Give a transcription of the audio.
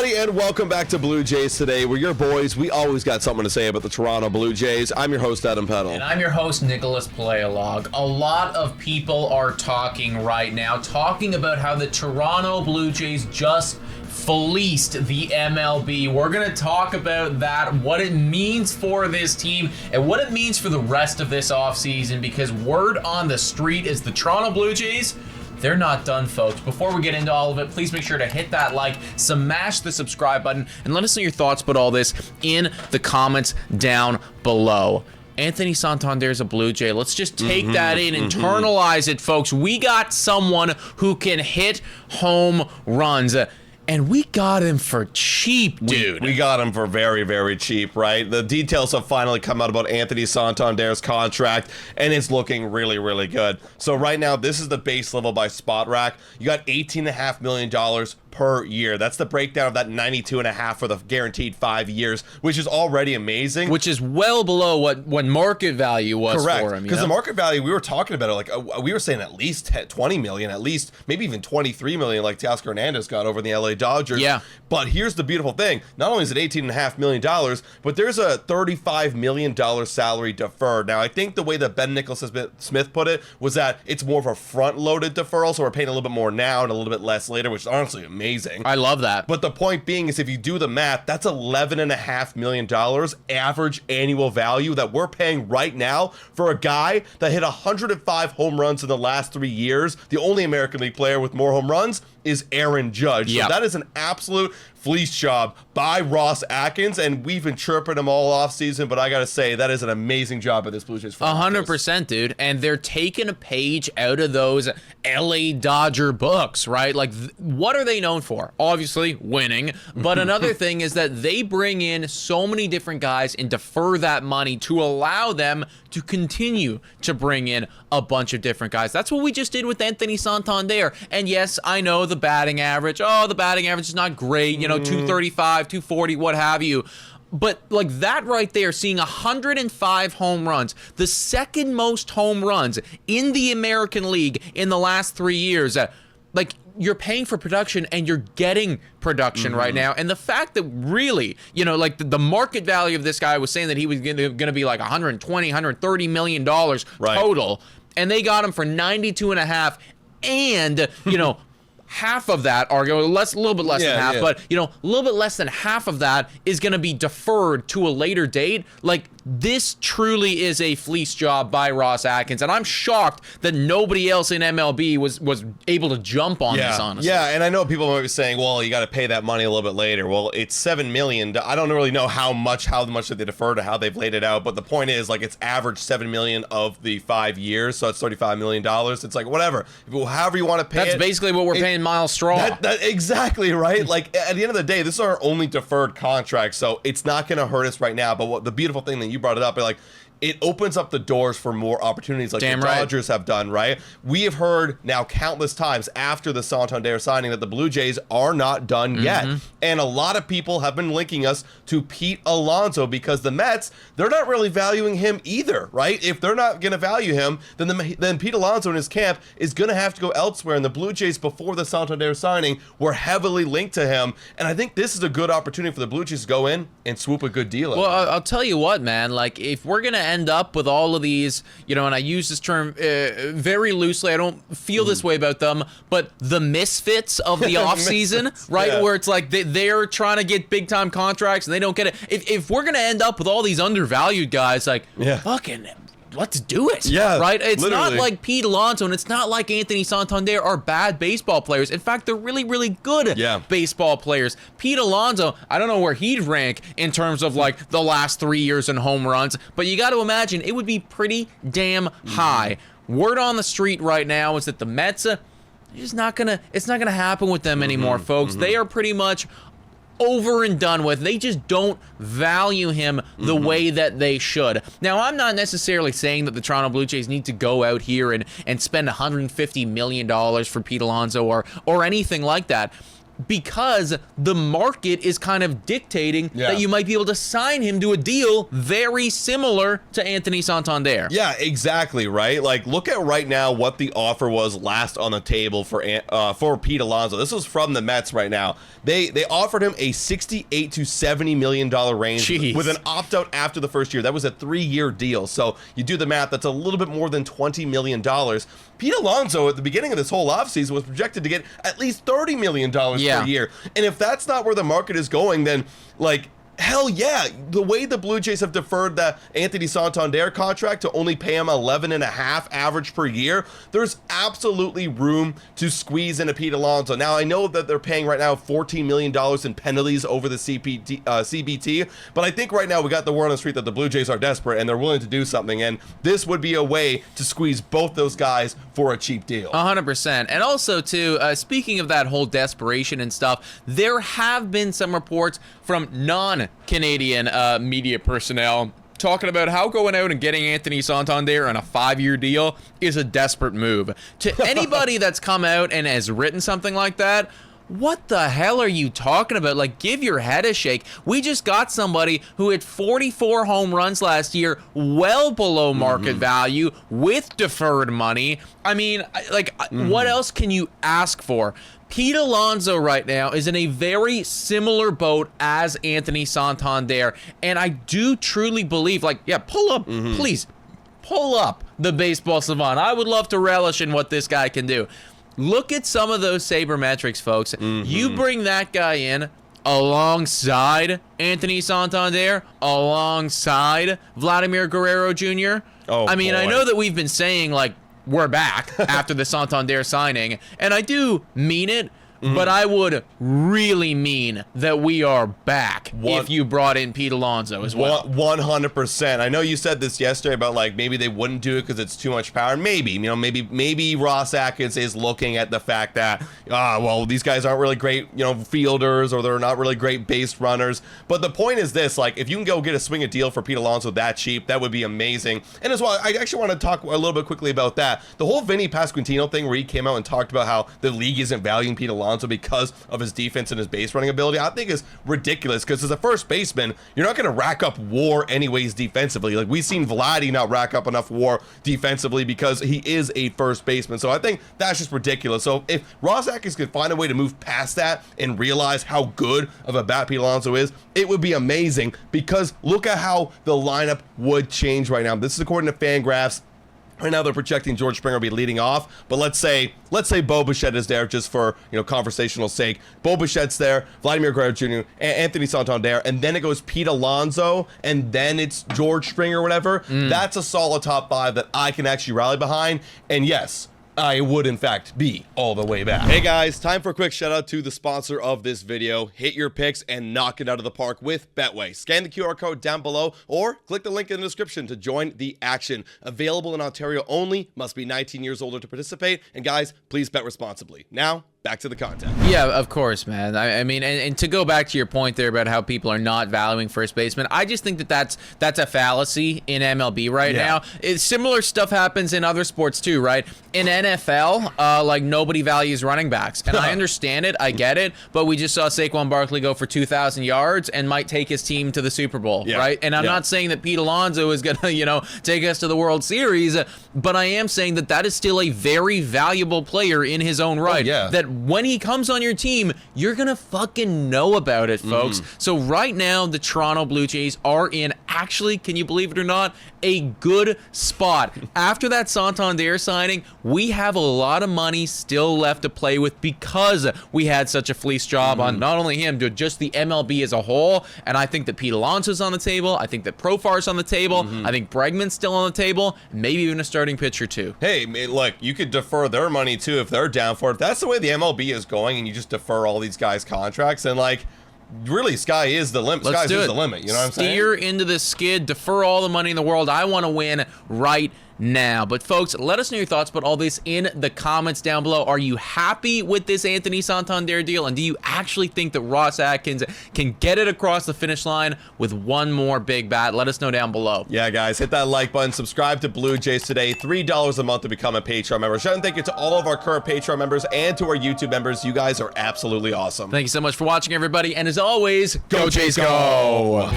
everybody, and welcome back to Blue Jays Today. We're your boys. We always got something to say about the Toronto Blue Jays. I'm your host, Adam Peddle. And I'm your host, Nicholas Paleolog. A lot of people are talking right now, talking about how the Toronto Blue Jays just fleeced the MLB. We're going to talk about that, what it means for this team, and what it means for the rest of this offseason, because word on the street is the Toronto Blue Jays, they're not done, folks. Before we get into all of it, please make sure to hit that like, smash the subscribe button, and let us know your thoughts about all this in the comments down below. Anthony Santander is a Blue Jay. Let's just take that in, internalize it, folks. We got someone who can hit home runs. And we got him for cheap, dude. We got him for very, very cheap, right? The details have finally come out about Anthony Santander's contract, and it's looking really, really good. So right now, this is the base level by Spot Rack. You got $18.5 million per year. That's the breakdown of that 92.5 for the guaranteed 5 years, which is already amazing. Which is well below what market value was for him. Because the market value, we were talking about it, like we were saying at least 20 million, at least maybe even 23 million, like Teoscar Hernandez got over in the LA Dodgers. Yeah. But here's the beautiful thing. Not only is it $18.5 million, but there's a $35 million salary deferred. Now, I think the way that Ben Nicholson-Smith put it was that it's more of a front-loaded deferral, so we're paying a little bit more now and a little bit less later, which is honestly amazing. I love that. But the point being is if you do the math, that's $11.5 million average annual value that we're paying right now for a guy that hit 105 home runs in the last 3 years. The only American League player with more home runs is Aaron Judge. Yep. So that is an absolute fleece job by Ross Atkins, and we've been chirping him all off season, but I gotta say that is an amazing job by this Blue Jays front office. 100%, dude. And they're taking a page out of those LA Dodger books, right? Like, what are they known for? Obviously, winning. But another thing is that they bring in so many different guys and defer that money to allow them to continue to bring in a bunch of different guys. That's what we just did with Anthony Santander. And yes, I know the batting average. Oh, the batting average is not great. You know, 235, 240, what have you. But like that right there, seeing 105 home runs, the second most home runs in the American League in the last 3 years, like you're paying for production and you're getting production right now. And the fact that really, you know, like the market value of this guy was saying that he was going to be like 120, 130 million dollars total. And they got him for 92 and a half. And, you know, half of that are going a little bit less than half, but you know, a little bit less than half of that is going to be deferred to a later date. Like, this truly is a fleece job by Ross Atkins, and I'm shocked that nobody else in MLB was able to jump on this, honestly. Yeah, and I know people might be saying, well, you got to pay that money a little bit later. Well, it's $7 million. I don't really know how much that they defer to how they've laid it out, but the point is, like, it's average $7 million of the 5 years, so it's $35 million. It's like, whatever. However you want to pay That's basically what we're paying Miles Straw. Exactly, right? Like, at the end of the day, this is our only deferred contract, so it's not going to hurt us right now. But what the beautiful thing that you brought it up, like, it opens up the doors for more opportunities like the Dodgers have done, right? We have heard now countless times after the Santander signing that the Blue Jays are not done yet. And a lot of people have been linking us to Pete Alonso because the Mets, they're not really valuing him either, right? If they're not going to value him, then Pete Alonso in his camp is going to have to go elsewhere. And the Blue Jays, before the Santander signing, were heavily linked to him. And I think this is a good opportunity for the Blue Jays to go in and swoop a good deal. Well, I'll tell you what, man, like, if we're going to end up with all of these, you know, and I use this term very loosely, I don't feel this way about them, but the misfits of the offseason, right? Where it's like they're trying to get big time contracts and they don't get it. If we're going to end up with all these undervalued guys, like, fucking let's do it. Yeah, right? It's literally. not like Pete Alonso and it's not like Anthony Santander are bad baseball players. In fact, they're really, really good baseball players. Pete Alonso, I don't know where he'd rank in terms of like the last 3 years in home runs, but you got to imagine it would be pretty damn high. Word on the street right now is that the Mets, it's not gonna happen with them anymore, folks. They are pretty much over and done with. They just don't value him the way that they should. Now, I'm not necessarily saying that the Toronto Blue Jays need to go out here and spend $150 million for Pete Alonso or anything like that. because the market is kind of dictating that you might be able to sign him to a deal very similar to Anthony Santander. Yeah, exactly, right? Like, look at right now what the offer was last on the table for Pete Alonso. This was from the Mets right now. They offered him a $68 to $70 million range with an opt-out after the first year. That was a 3-year deal. So you do the math, that's a little bit more than $20 million. Pete Alonso, at the beginning of this whole offseason, was projected to get at least $30 million per year. And if that's not where the market is going, then, like, hell yeah, the way the Blue Jays have deferred the Anthony Santander contract to only pay him 11.5 average per year, there's absolutely room to squeeze into Pete Alonso. Now, I know that they're paying right now $14 million in penalties over the CBT, but I think right now we got the word on the street that the Blue Jays are desperate and they're willing to do something, and this would be a way to squeeze both those guys for a cheap deal. 100%. And also, too, speaking of that whole desperation and stuff, there have been some reports from non-Canadian media personnel talking about how going out and getting Anthony Santander on a 5-year deal is a desperate move. To anybody that's come out and has written something like that, what the hell are you talking about? Like, give your head a shake. We just got somebody who hit 44 home runs last year, well below market value, with deferred money. I mean, like, what else can you ask for? Pete Alonso right now is in a very similar boat as Anthony Santander, and I do truly believe, like, pull up, please, pull up the Baseball Savant. I would love to relish in what this guy can do. Look at some of those sabermetrics, folks. You bring that guy in alongside Anthony Santander, alongside Vladimir Guerrero Jr. I mean, I know that we've been saying, like, we're back after the Santander signing, and I do mean it, but I would really mean that we are back if you brought in Pete Alonso as well. 100%. I know you said this yesterday about, like, maybe they wouldn't do it because it's too much power. Maybe, maybe Ross Atkins is looking at the fact that, well, these guys aren't really great, fielders, or they're not really great base runners. But the point is this, like, if you can go get a swing a deal for Pete Alonso that cheap, that would be amazing. And as well, I actually want to talk a little bit quickly about that. The whole Vinny Pasquantino thing where he came out and talked about how the league isn't valuing Pete Alonso because of his defense and his base running ability, I think is ridiculous, because as a first baseman, you're not going to rack up WAR anyways defensively. Like, we've seen Vladdy not rack up enough WAR defensively because he is a first baseman. So I think that's just ridiculous. So if Ross Atkins could find a way to move past that and realize how good of a bat Pete Alonso is, it would be amazing, because look at how the lineup would change right now. This is according to Fangraphs. Right now they're projecting George Springer will be leading off, but let's say Bo Bichette is there just for, conversational sake. Bo Bichette's there, Vladimir Guerrero Jr., Anthony Santander, and then it goes Pete Alonso, and then it's George Springer or whatever. That's a solid top 5 that I can actually rally behind. And yes, I would, in fact, be all the way back. Hey guys, time for a quick shout out to the sponsor of this video. Hit your picks and knock it out of the park with Betway. Scan the QR code down below or click the link in the description to join the action. Available in Ontario only, must be 19 years older to participate, and guys, please bet responsibly. Now, back to the content. Yeah, of course, man. I mean, and to go back to your point there about how people are not valuing first baseman, I just think that that's a fallacy in MLB right now. Similar stuff happens in other sports too, right? In NFL, like, nobody values running backs, and I understand it, I get it, but we just saw Saquon Barkley go for 2,000 yards and might take his team to the Super Bowl, right? And I'm not saying that Pete Alonso is gonna, take us to the World Series, but I am saying that that is still a very valuable player in his own right. That when he comes on your team, you're gonna fucking know about it, folks. So right now, the Toronto Blue Jays are in, actually, can you believe it or not, a good spot. After that Santander signing, we have a lot of money still left to play with because we had such a fleece job on not only him, but just the MLB as a whole. And I think that Pete Alonso's on the table. I think that Profar's on the table. I think Bregman's still on the table. Maybe even a starting pitcher too. Hey, look, you could defer their money too if they're down for it. If that's the way the MLB is going, and you just defer all these guys' contracts, and, like, really, sky is the limit. Sky is the limit. You know what I'm saying? Steer into the skid, defer all the money in the world. I want to win right now. But folks, let us know your thoughts about all this in the comments down below. Are you happy with this Anthony Santander deal? And do you actually think that Ross Atkins can get it across the finish line with one more big bat? Let us know down below. Yeah, guys, hit that like button. Subscribe to Blue Jays today. $3 a month to become a Patreon member. Shout out and thank you to all of our current Patreon members and to our YouTube members. You guys are absolutely awesome. Thank you so much for watching, everybody. And as always, go Jays, go!